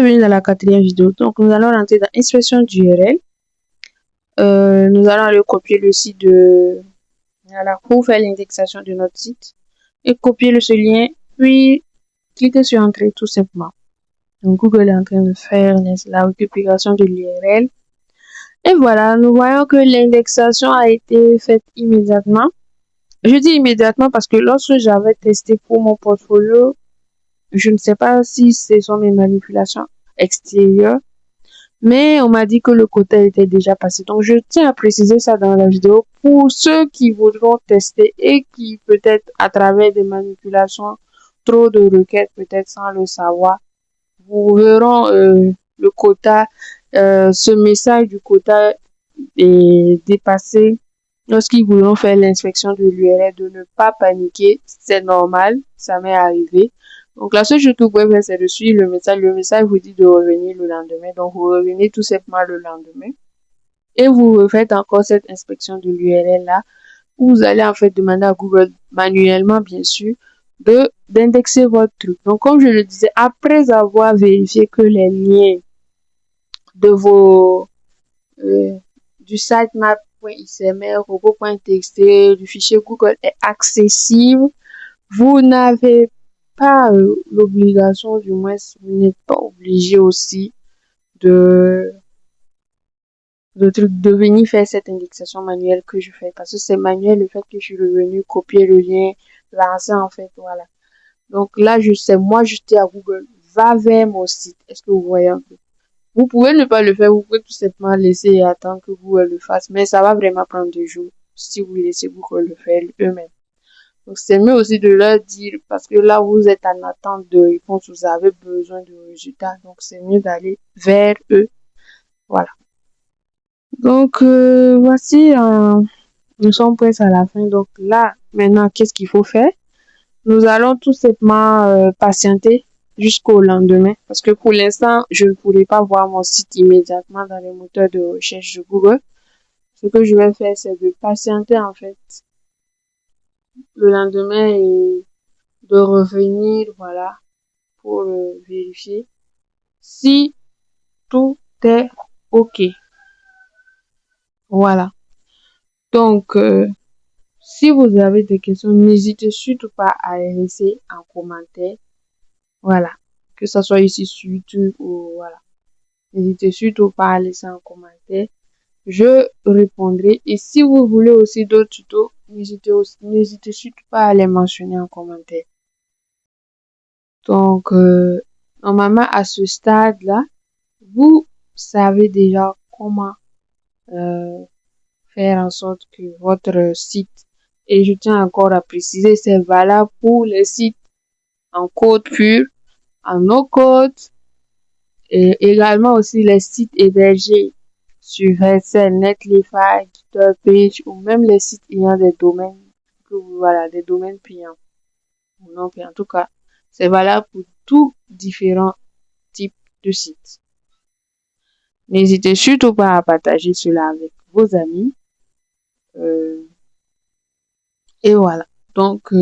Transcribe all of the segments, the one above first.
Bienvenue dans la quatrième vidéo. Donc, nous allons rentrer dans inspection d'URL. Nous allons aller copier le site de... Voilà, pour faire l'indexation de notre site. Et copier ce lien, puis cliquer sur Entrée tout simplement. Donc, Google est en train de faire la récupération de l'URL. Et voilà, nous voyons que l'indexation a été faite immédiatement. Je dis immédiatement parce que lorsque j'avais testé pour mon portfolio, je ne sais pas si ce sont mes manipulations extérieures, mais on m'a dit que le quota était déjà passé. Donc, je tiens à préciser ça dans la vidéo pour ceux qui voudront tester et qui, peut-être, à travers des manipulations, trop de requêtes, peut-être sans le savoir, vous verront le quota, ce message du quota est dépassé. Lorsqu'ils voudront faire l'inspection de l'URL, de ne pas paniquer, c'est normal, ça m'est arrivé. Donc, la seule chose que vous pouvez faire, c'est de suivre le message. Le message vous dit de revenir le lendemain. Donc, vous revenez tout simplement le lendemain. Et vous refaites encore cette inspection de l'URL là. Où vous allez en fait demander à Google manuellement, bien sûr, d'indexer votre truc. Donc, comme je le disais, après avoir vérifié que les liens de vos du sitemap.xml, robot.txt, du fichier Google est accessible, vous n'avez pas l'obligation, du moins, vous n'êtes pas obligé aussi de, de venir faire cette indexation manuelle que je fais. Parce que c'est manuel le fait que je suis revenu copier le lien, lancer en fait, voilà. Donc là, je sais, moi, je dis à Google, va vers mon site. Est-ce que vous voyez un peu? Vous pouvez ne pas le faire, vous pouvez tout simplement laisser et attendre que Google le fasse, mais ça va vraiment prendre des jours si vous laissez Google le faire eux-mêmes. Donc, c'est mieux aussi de leur dire, parce que là, vous êtes en attente de réponse, vous avez besoin de résultats, donc c'est mieux d'aller vers eux. Voilà. Donc, voici, nous sommes presque à la fin. Donc là, maintenant, qu'est-ce qu'il faut faire? Nous allons tout simplement patienter jusqu'au lendemain parce que pour l'instant, je ne pourrai pas voir mon site immédiatement dans les moteurs de recherche de Google. Ce que je vais faire, c'est de patienter en fait le lendemain et de revenir, voilà, pour vérifier si tout est OK. Voilà. Donc, si vous avez des questions, n'hésitez surtout pas à les laisser en commentaire. Voilà. Que ce soit ici sur YouTube ou voilà. N'hésitez surtout pas à laisser un commentaire. Je répondrai. Et si vous voulez aussi d'autres tutos, n'hésitez surtout pas à les mentionner en commentaire. Donc, normalement, à ce stade-là, vous savez déjà comment faire en sorte que votre site, et je tiens encore à préciser, c'est valable pour les sites en code pur, en no-code, et également aussi les sites hébergés sur Vercel, Netlify, GitHub ou même les sites ayant des domaines, voilà, des domaines payants ou non payants. En tout cas, c'est valable pour tous différents types de sites. N'hésitez surtout pas à partager cela avec vos amis. Et voilà. Donc,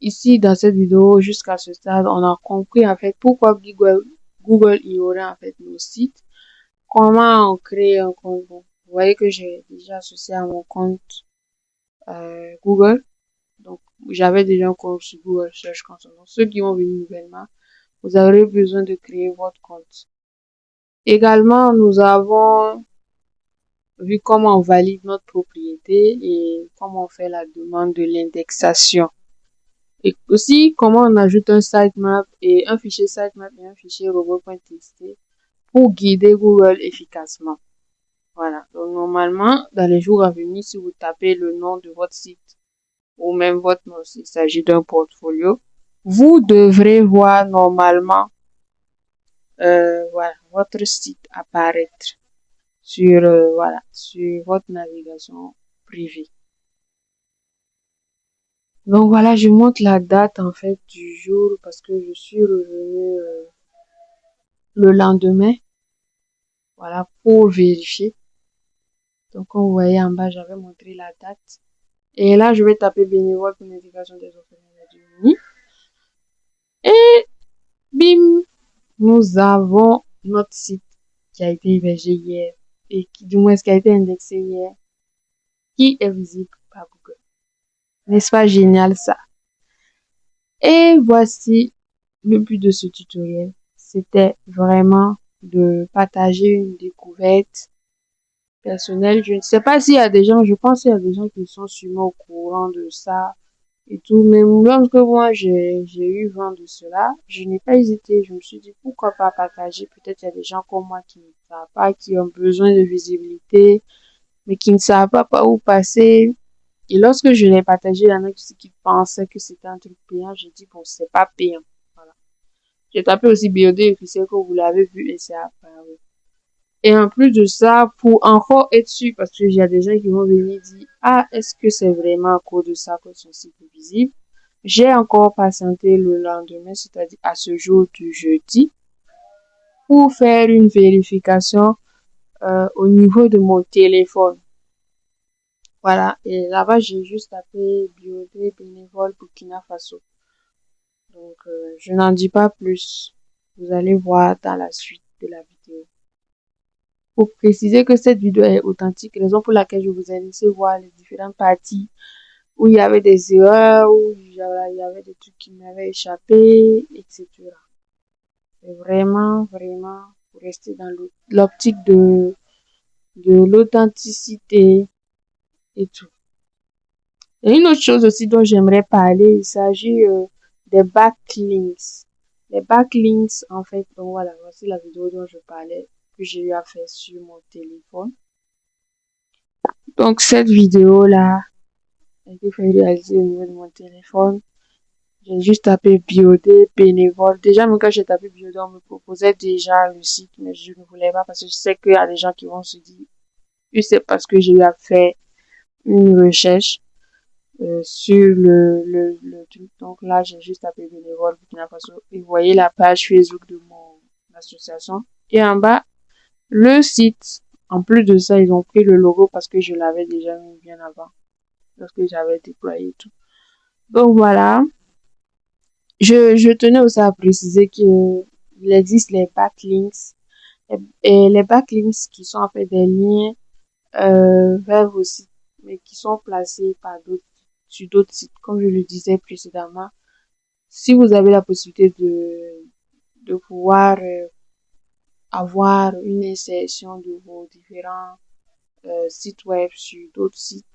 ici, dans cette vidéo, jusqu'à ce stade, on a compris en fait pourquoi Google ignorait en fait nos sites. Comment on crée un compte. Vous voyez que j'ai déjà associé à mon compte Google. Donc, j'avais déjà un compte sur Google Search Console. Donc, ceux qui ont venu nouvellement, vous aurez besoin de créer votre compte. Également, nous avons vu comment on valide notre propriété et comment on fait la demande de l'indexation. Et aussi, comment on ajoute un sitemap et un fichier sitemap et un fichier robot.txt pour guider Google efficacement. Voilà. Donc, normalement, dans les jours à venir, si vous tapez le nom de votre site ou même votre nom, s'il s'agit d'un portfolio, vous devrez voir normalement, voilà, votre site apparaître sur, voilà, sur votre navigation privée. Donc voilà, je montre la date en fait du jour parce que je suis revenue le lendemain, voilà, pour vérifier. Donc comme vous voyez en bas, j'avais montré la date. Et là, je vais taper bénévole pour l'indication des orphelins du Mini. Et bim! nous avons notre site qui a été hébergé hier et qui, du moins, qui a été indexé hier, qui est visible par Google. N'est-ce pas génial ça? Et voici le but de ce tutoriel. C'était vraiment de partager une découverte personnelle. Je ne sais pas s'il y a des gens, je pense qu'il y a des gens qui sont sûrement au courant de ça et tout. Mais lorsque moi j'ai eu vent de cela, je n'ai pas hésité. Je me suis dit pourquoi pas partager. Peut-être il y a des gens comme moi qui ne savent pas, qui ont besoin de visibilité, mais qui ne savent pas par où passer. Et lorsque je l'ai partagé, il y en a qui pensaient que c'était un truc payant. J'ai dit bon, c'est pas payant. Voilà. J'ai tapé aussi BOD officiel que vous l'avez vu et c'est apparu. Et en plus de ça, pour encore être sûr, parce qu'il y a des gens qui vont venir dire, ah, est-ce que c'est vraiment à cause de ça que son site est visible? J'ai encore patienté le lendemain, c'est-à-dire à ce jour du jeudi, pour faire une vérification au niveau de mon téléphone. Voilà, et là-bas, j'ai juste tapé BOD bénévole Burkina Faso. Donc, je n'en dis pas plus. Vous allez voir dans la suite de la vidéo. Pour préciser que cette vidéo est authentique, raison pour laquelle je vous ai laissé voir les différentes parties où il y avait des erreurs, où il y avait des trucs qui m'avaient échappé, etc. C'est vraiment, vraiment pour rester dans l'optique de l'authenticité et tout. Et une autre chose aussi dont j'aimerais parler, il s'agit des backlinks. Les backlinks, en fait, donc voilà, voici la vidéo dont je parlais, que j'ai eu à faire sur mon téléphone. Donc, cette vidéo-là a été réalisée au niveau de mon téléphone. J'ai juste tapé BOD, bénévole. Déjà, même quand j'ai tapé BOD, on me proposait déjà le site, mais je ne voulais pas parce que je sais qu'il y a des gens qui vont se dire, c'est parce que j'ai eu à faire une recherche sur le truc. Donc là, j'ai juste tapé bénévole Burkina Faso. Et vous voyez la page Facebook de mon association. Et en bas, le site. En plus de ça, ils ont pris le logo parce que je l'avais déjà mis bien avant. Lorsque j'avais déployé tout. Donc voilà. Je tenais aussi à préciser qu'il existe les backlinks. Et les backlinks qui sont en fait des liens vers vos sites, mais qui sont placés sur d'autres sites. Comme je le disais précédemment, si vous avez la possibilité de pouvoir avoir une insertion de vos différents sites web sur d'autres sites,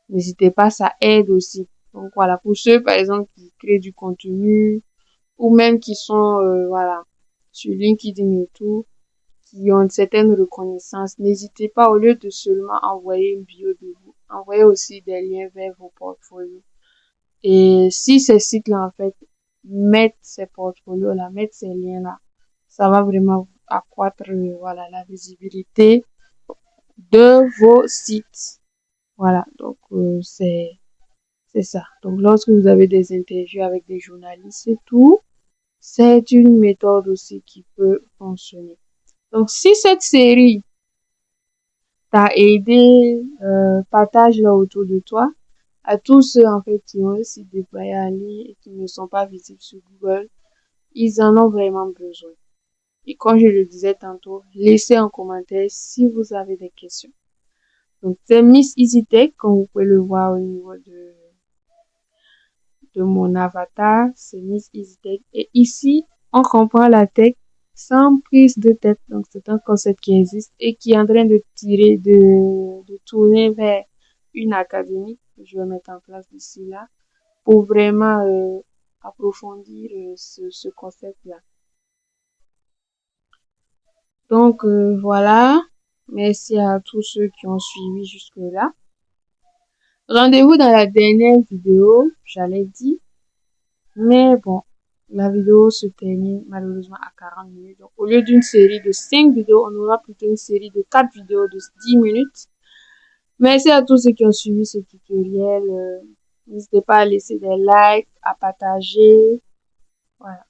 n'hésitez pas, ça aide aussi. Donc voilà, pour ceux par exemple qui créent du contenu ou même qui sont voilà sur LinkedIn et tout, qui ont une certaine reconnaissance, n'hésitez pas au lieu de seulement envoyer une bio de vous, envoyez aussi des liens vers vos portfolios. Et si ces sites-là en fait mettent ces portfolios-là, mettent ces liens-là, ça va vraiment accroître voilà la visibilité de vos sites. Voilà, donc c'est ça. Donc lorsque vous avez des interviews avec des journalistes et tout, c'est une méthode aussi qui peut fonctionner. Donc si cette série t'a aidé, partage-la autour de toi. À tous ceux en fait qui ont aussi déployé en ligne et qui ne sont pas visibles sur Google, ils en ont vraiment besoin. Et comme je le disais tantôt, laissez un commentaire si vous avez des questions. Donc, c'est Miss EasyTech, comme vous pouvez le voir au niveau de mon avatar, c'est Miss EasyTech. Et ici, on comprend la tech sans prise de tête. Donc, c'est un concept qui existe et qui est en train de tourner vers une académie que je vais mettre en place d'ici là pour vraiment approfondir ce concept-là. Donc, voilà. Merci à tous ceux qui ont suivi jusque-là. Rendez-vous dans la dernière vidéo, j'allais dire. Mais bon, la vidéo se termine malheureusement à 40 minutes. Donc, au lieu d'une série de 5 vidéos, on aura plutôt une série de 4 vidéos de 10 minutes. Merci à tous ceux qui ont suivi ce tutoriel. N'hésitez pas à laisser des likes, à partager. Voilà.